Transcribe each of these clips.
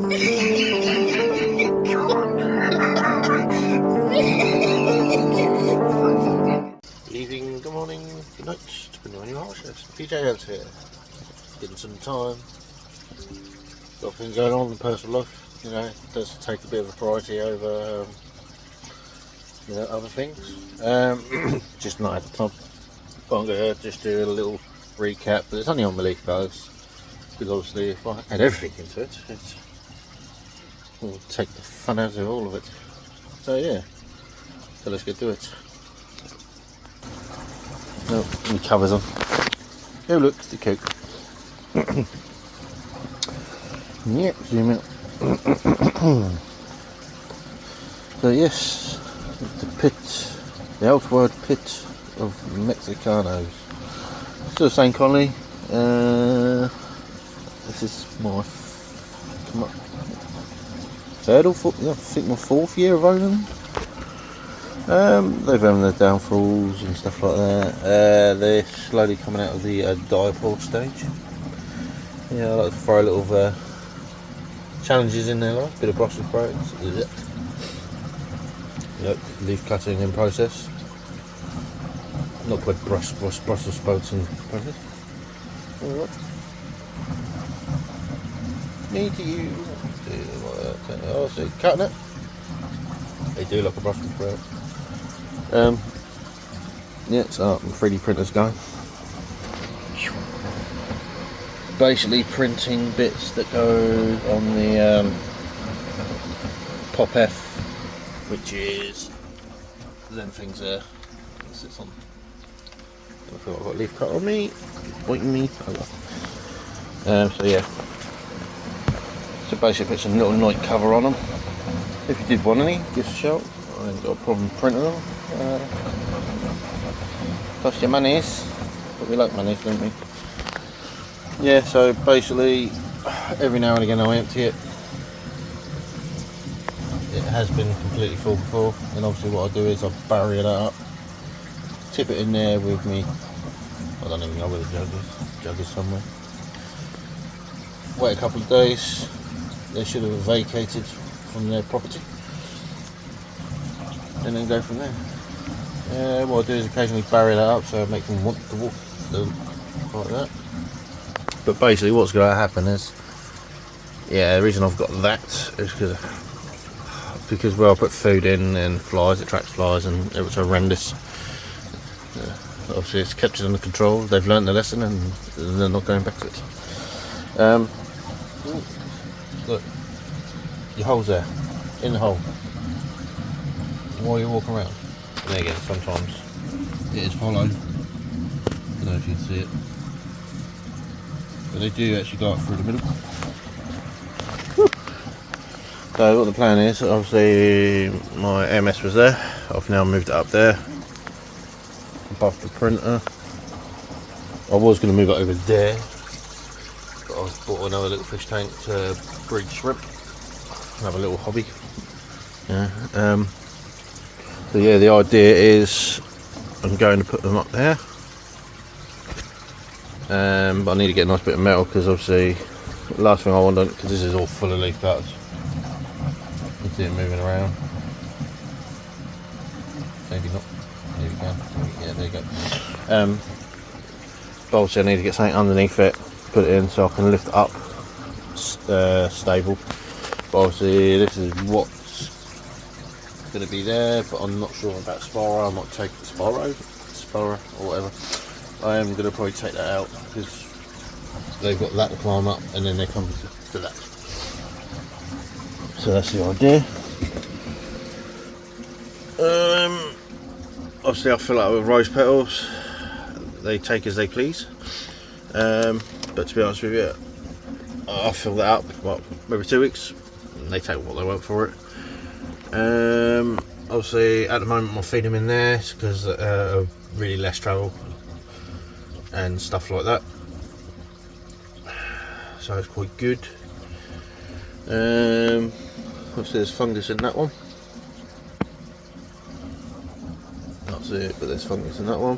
Good evening, good morning, good night, depending on your house. It's PJAnts here. Getting some time. Got things going on in personal life. You know, it does take a bit of a priority over, you know, other things. Just not at the time. But I'm going to just do a little recap. But it's only on Relief Buzz. Because obviously, if I add everything into it, it will take the fun out of all of it. So yeah. So let's get to it. No, my covers on. Oh look, the Coke. Yep, zoom out. So yes, the pit, the outward pit of Mexicanos. Still the same colony. This is my third or fourth, I think my fourth year of owning them. They've had their downfalls and stuff like that. They're slowly coming out of the Diapause stage. Yeah, I like to throw a little challenges in there, like a bit of Brussels sprouts. Look, leaf cutting in process. Not quite Brussels sprouts in process. Alright. Need to use oh, see, cutting it. They do like a Brussels sprout. Yeah, so my 3D printer's going. Basically printing bits that go on the Pop F, which is them things there. It sits on. I feel like I've got a leaf cut on me, biting me. So yeah. So basically put some little night cover on them. If you did want any, give us a shout. I ain't got a problem printing them. Cost your monies, but we like monies, don't we? Yeah, so basically every now and again I empty it. It has been completely full before, and obviously what I do is I bury it up, tip it in there with me. I don't even know where the jug is somewhere. Wait a couple of days, they should have vacated from their property, and then go from there. What I do is occasionally bury that up so I make them want to walk like that. But basically what's going to happen is, yeah, the reason I've got that is because where I put food in and flies, it attracts flies, and it was horrendous. Obviously it's kept it under control, they've learnt their lesson and they're not going back to it. Look, your hole's there, in the hole, while you walk around. And again, sometimes it is hollow, I don't know if you can see it, but they do actually go up through the middle. So what the plan is, obviously my MS was there, I've now moved it up there, above the printer. I was going to move it over there, but I bought another little fish tank to breed shrimp, have a little hobby. Yeah. So yeah, the idea is I'm going to put them up there, but I need to get a nice bit of metal, because obviously the last thing I want, because this is all full of leaf cutters, you see it moving around. Maybe not. There we go. Yeah, there you go. But obviously I need to get something underneath it, put it in so I can lift it up stable. But obviously this is what's going to be there, but I'm not sure about Spora. I might take the Spora or whatever. I am going to probably take that out, because they've got that to climb up and then they come to that. So that's the idea. Obviously I fill it up with rose petals, they take as they please, but to be honest with you, I fill that up every 2 weeks, and they take what they want for it. Obviously at the moment I feed them in there because really less travel and stuff like that, so it's quite good. Obviously there's fungus in that one. Not it, but there's fungus in that one.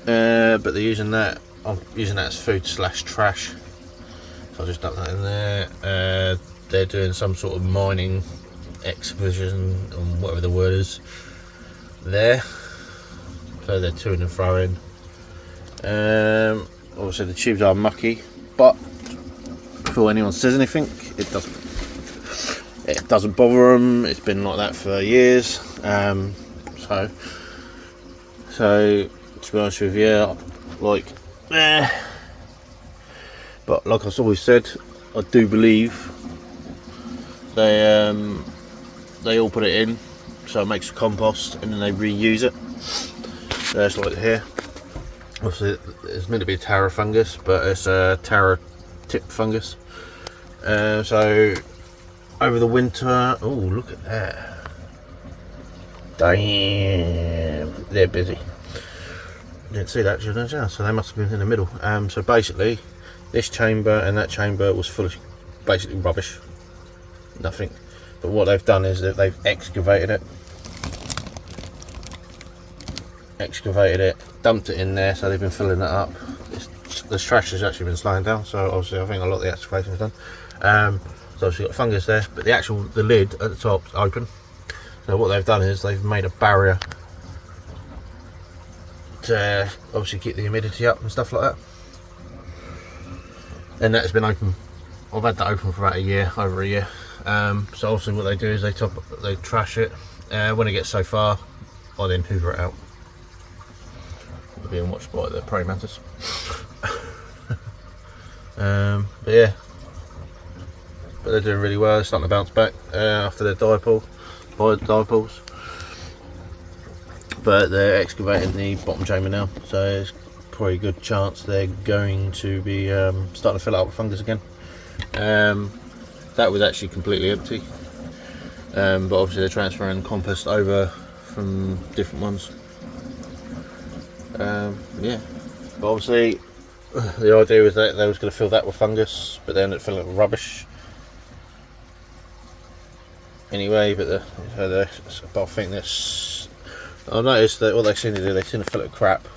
But they're using that. I'm using that as food / trash. So I just dump that in there. they're doing some sort of mining exhibition, or whatever the word is, there. So they're to and fro in. Obviously the tubes are mucky, but before anyone says anything, it doesn't bother them. It's been like that for years. So to be honest with you, like, but like I've always said, I do believe they all put it in, so it makes a compost, and then they reuse it. So it's like here. Obviously, it's meant to be a taro fungus, but it's a taro tip fungus. So over the winter, oh look at that! Damn, they're busy. Didn't see that, didn't you? So they must have been in the middle. So basically, this chamber and that chamber was full of basically rubbish, nothing. But what they've done is that they've excavated it, dumped it in there, so they've been filling it up. The trash has actually been slowing down, so obviously I think a lot of the excavation is done. So obviously got fungus there, but the lid at the top is open. So what they've done is they've made a barrier to obviously keep the humidity up and stuff like that. And that's been open. I've had that open for about over a year. So obviously what they do is they trash it. When it gets so far, I then hoover it out. We're being watched by the praying mantis. But yeah, but they're doing really well. They're starting to bounce back after their diapause. But they're excavating the bottom chamber now, so it's probably a good chance they're going to be starting to fill it up with fungus again. That was actually completely empty, but obviously they're transferring compost over from different ones. Yeah, but obviously the idea was that they was going to fill that with fungus, but then it filled it with rubbish anyway. But I think this, I noticed that what they seem to do, they seem to fill it with crap,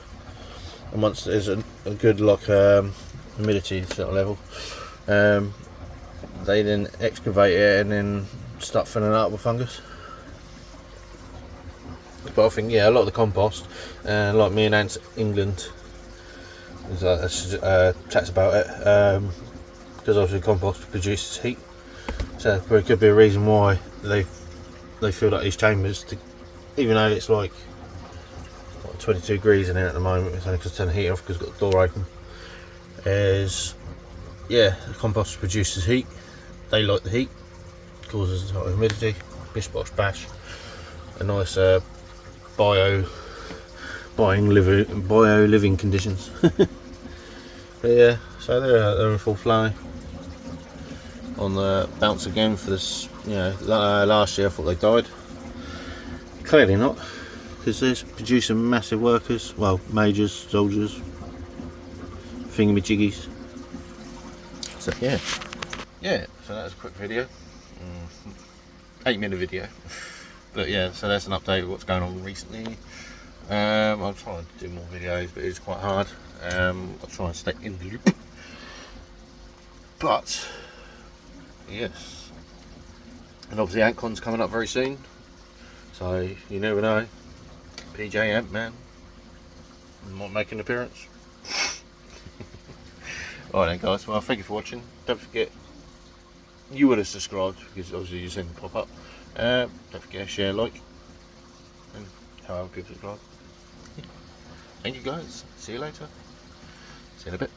and once there's a good humidity sort of level, they then excavate it and then start filling it up with fungus. But I think, yeah, a lot of the compost, like me and Ants England, chats about it, because obviously compost produces heat, so there could be a reason why they filled up these chambers, even though it's like 22 degrees in here at the moment. It's only because I turned the heat off because I've got the door open. Yeah, the compost produces heat. They like the heat, causes high humidity, bish bosh bash, a nice bio living conditions. But yeah, so they're in full flow on the bounce again for this. You know, last year I thought they died. Clearly not, because they're producing massive workers, well, majors, soldiers, thingamajiggies. So yeah, so that was a quick video, 8-minute video. But yeah, so that's an update of what's going on recently. I'll try and do more videos, but it's quite hard. I'll try and stay in the loop. But yes, and obviously AntCon's coming up very soon, so you never know. PJ Ant Man might make an appearance. Alright then guys, well thank you for watching. Don't forget, you would have subscribed because obviously you've seen them pop up. Don't forget to share, like, and however people subscribe. Thank you guys, see you later, see you in a bit.